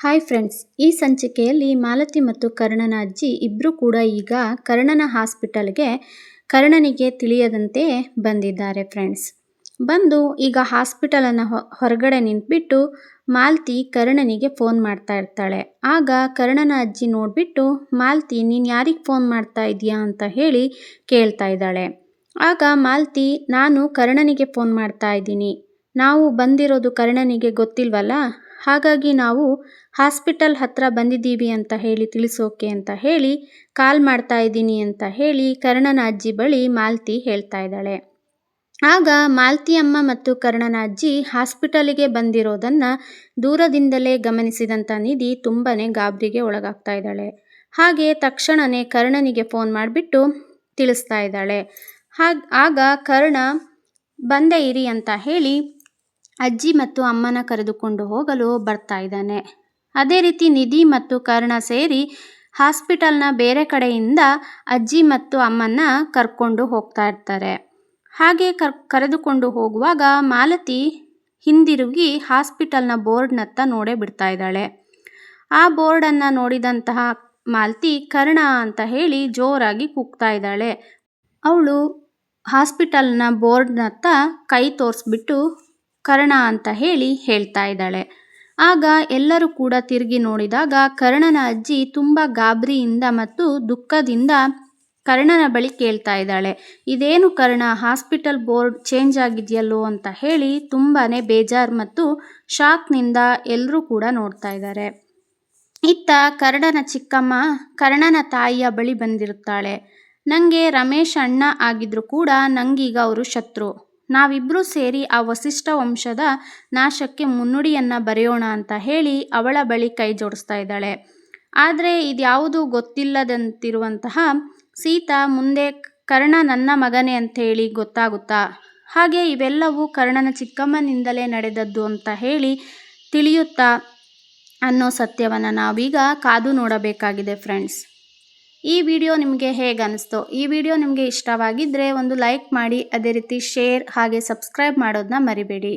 Hi friends, ಈ ಸಂಚಿಕೆಯಲ್ಲಿ ಮಾಲತಿ ಮತ್ತು ಕರ್ಣನ ಅಜ್ಜಿ ಇಬ್ಬರೂ ಕೂಡ ಈಗ ಕರ್ಣನ ಹಾಸ್ಪಿಟಲ್ಗೆ ಕರ್ಣನಿಗೆ ತಿಳಿಯದಂತೆ ಬಂದಿದ್ದಾರೆ ಫ್ರೆಂಡ್ಸ್. ಬಂದು ಈಗ ಹಾಸ್ಪಿಟಲನ್ನು ಹೊರಗಡೆ ನಿಂತ್ಬಿಟ್ಟು ಮಾಲತಿ ಕರ್ಣನಿಗೆ ಫೋನ್ ಮಾಡ್ತಾ ಇರ್ತಾಳೆ. ಆಗ ಕರ್ಣನ ಅಜ್ಜಿ ನೋಡಿಬಿಟ್ಟು ಮಾಲತಿ ನೀನು ಯಾರಿಗೆ ಫೋನ್ ಮಾಡ್ತಾ ಇದೀಯಾ ಅಂತ ಹೇಳಿ ಕೇಳ್ತಾ ಇದ್ದಾಳೆ. ಆಗ ಮಾಲತಿ ನಾನು ಕರ್ಣನಿಗೆ ಫೋನ್ ಮಾಡ್ತಾ ಇದ್ದೀನಿ, ನಾವು ಬಂದಿರೋದು ಕರ್ಣನಿಗೆ ಗೊತ್ತಿಲ್ವಲ್ಲ, ಹಾಗಾಗಿ ನಾವು ಹಾಸ್ಪಿಟಲ್ ಹತ್ರ ಬಂದಿದ್ದೀವಿ ಅಂತ ಹೇಳಿ ತಿಳಿಸೋಕೆ ಅಂತ ಹೇಳಿ ಕಾಲ್ ಮಾಡ್ತಾ ಇದ್ದೀನಿ ಅಂತ ಹೇಳಿ ಕರ್ಣನ ಅಜ್ಜಿ ಬಳಿ ಮಾಲತಿ ಹೇಳ್ತಾ ಇದ್ದಾಳೆ. ಆಗ ಮಾಲತಿ ಅಮ್ಮ ಮತ್ತು ಕರ್ಣನ ಅಜ್ಜಿ ಹಾಸ್ಪಿಟಲಿಗೆ ಬಂದಿರೋದನ್ನು ದೂರದಿಂದಲೇ ಗಮನಿಸಿದಂಥ ನಿಧಿ ತುಂಬನೇ ಗಾಬರಿಗೆ ಒಳಗಾಗ್ತಾ ಇದ್ದಾಳೆ. ಹಾಗೆ ತಕ್ಷಣವೇ ಕರ್ಣನಿಗೆ ಫೋನ್ ಮಾಡಿಬಿಟ್ಟು ತಿಳಿಸ್ತಾ ಇದ್ದಾಳೆ. ಆಗ ಕರ್ಣ ಬಂದೇ ಇರಿ ಅಂತ ಹೇಳಿ ಅಜ್ಜಿ ಮತ್ತು ಅಮ್ಮನ ಕರೆದುಕೊಂಡು ಹೋಗಲು ಬರ್ತಾ ಇದ್ದಾನೆ. ಅದೇ ರೀತಿ ನಿಧಿ ಮತ್ತು ಕರ್ಣ ಸೇರಿ ಹಾಸ್ಪಿಟಲ್ನ ಬೇರೆ ಕಡೆಯಿಂದ ಅಜ್ಜಿ ಮತ್ತು ಅಮ್ಮನ್ನ ಕರ್ಕೊಂಡು ಹೋಗ್ತಾ ಇರ್ತಾರೆ. ಹಾಗೆ ಕರೆದುಕೊಂಡು ಹೋಗುವಾಗ ಮಾಲತಿ ಹಿಂದಿರುಗಿ ಹಾಸ್ಪಿಟಲ್ನ ಬೋರ್ಡ್ನತ್ತ ನೋಡೇ ಬಿಡ್ತಾ ಇದ್ದಾಳೆ. ಆ ಬೋರ್ಡನ್ನು ನೋಡಿದಂತಹ ಮಾಲತಿ ಕರ್ಣ ಅಂತ ಹೇಳಿ ಜೋರಾಗಿ ಕೂಗ್ತಾ ಇದ್ದಾಳೆ. ಅವಳು ಹಾಸ್ಪಿಟಲ್ನ ಬೋರ್ಡ್ನತ್ತ ಕೈ ತೋರಿಸ್ಬಿಟ್ಟು ಕರ್ಣ ಅಂತ ಹೇಳಿ ಹೇಳ್ತಾ ಇದ್ದಾಳೆ. ಆಗ ಎಲ್ಲರೂ ಕೂಡ ತಿರುಗಿ ನೋಡಿದಾಗ ಕರ್ಣನ ಅಜ್ಜಿ ತುಂಬ ಗಾಬರಿಯಿಂದ ಮತ್ತು ದುಃಖದಿಂದ ಕರ್ಣನ ಬಳಿ ಕೇಳ್ತಾ ಇದ್ದಾಳೆ, ಇದೇನು ಕರ್ಣ, ಹಾಸ್ಪಿಟಲ್ ಬೋರ್ಡ್ ಚೇಂಜ್ ಆಗಿದೆಯಲ್ಲೋ ಅಂತ ಹೇಳಿ ತುಂಬಾ ಬೇಜಾರು ಮತ್ತು ಶಾಕ್ನಿಂದ ಎಲ್ಲರೂ ಕೂಡ ನೋಡ್ತಾ ಇದ್ದಾರೆ. ಇತ್ತ ಕರ್ಣನ ಚಿಕ್ಕಮ್ಮ ಕರ್ಣನ ತಾಯಿಯ ಬಳಿ ಬಂದಿರುತ್ತಾಳೆ. ನನಗೆ ರಮೇಶ್ ಅಣ್ಣ ಆಗಿದ್ರು ಕೂಡ ನಂಗೀಗ ಅವರು ಶತ್ರು, ನಾವಿಬ್ಬರೂ ಸೇರಿ ಆ ವಸಿಷ್ಠ ವಂಶದ ನಾಶಕ್ಕೆ ಮುನ್ನುಡಿಯನ್ನು ಬರೆಯೋಣ ಅಂತ ಹೇಳಿ ಅವಳ ಬಳಿ ಕೈ ಜೋಡಿಸ್ತಾ ಇದ್ದಾಳೆ. ಆದರೆ ಇದ್ಯಾವುದು ಗೊತ್ತಿಲ್ಲದಂತಿರುವಂತಹ ಸೀತಾ ಮುಂದೆ ಕರ್ಣ ನನ್ನ ಮಗನೇ ಅಂಥೇಳಿ ಗೊತ್ತಾಗುತ್ತಾ, ಹಾಗೆ ಇವೆಲ್ಲವೂ ಕರ್ಣನ ಚಿಕ್ಕಮ್ಮನಿಂದಲೇ ನಡೆದದ್ದು ಅಂತ ಹೇಳಿ ತಿಳಿಯುತ್ತಾ ಅನ್ನೋ ಸತ್ಯವನ್ನು ನಾವೀಗ ಕಾದು ನೋಡಬೇಕಾಗಿದೆ ಫ್ರೆಂಡ್ಸ್. ಈ ವಿಡಿಯೋ ನಿಮಗೆ ಹೇಗೆ ಅನಿಸ್ತೋ, ಈ ವಿಡಿಯೋ ನಿಮಗೆ ಇಷ್ಟವಾಗಿದ್ದರೆ ಒಂದು ಲೈಕ್ ಮಾಡಿ, ಅದೇ ರೀತಿ ಶೇರ್ ಹಾಗೆ ಸಬ್ಸ್ಕ್ರೈಬ್ ಮಾಡೋದನ್ನ ಮರಿಬೇಡಿ.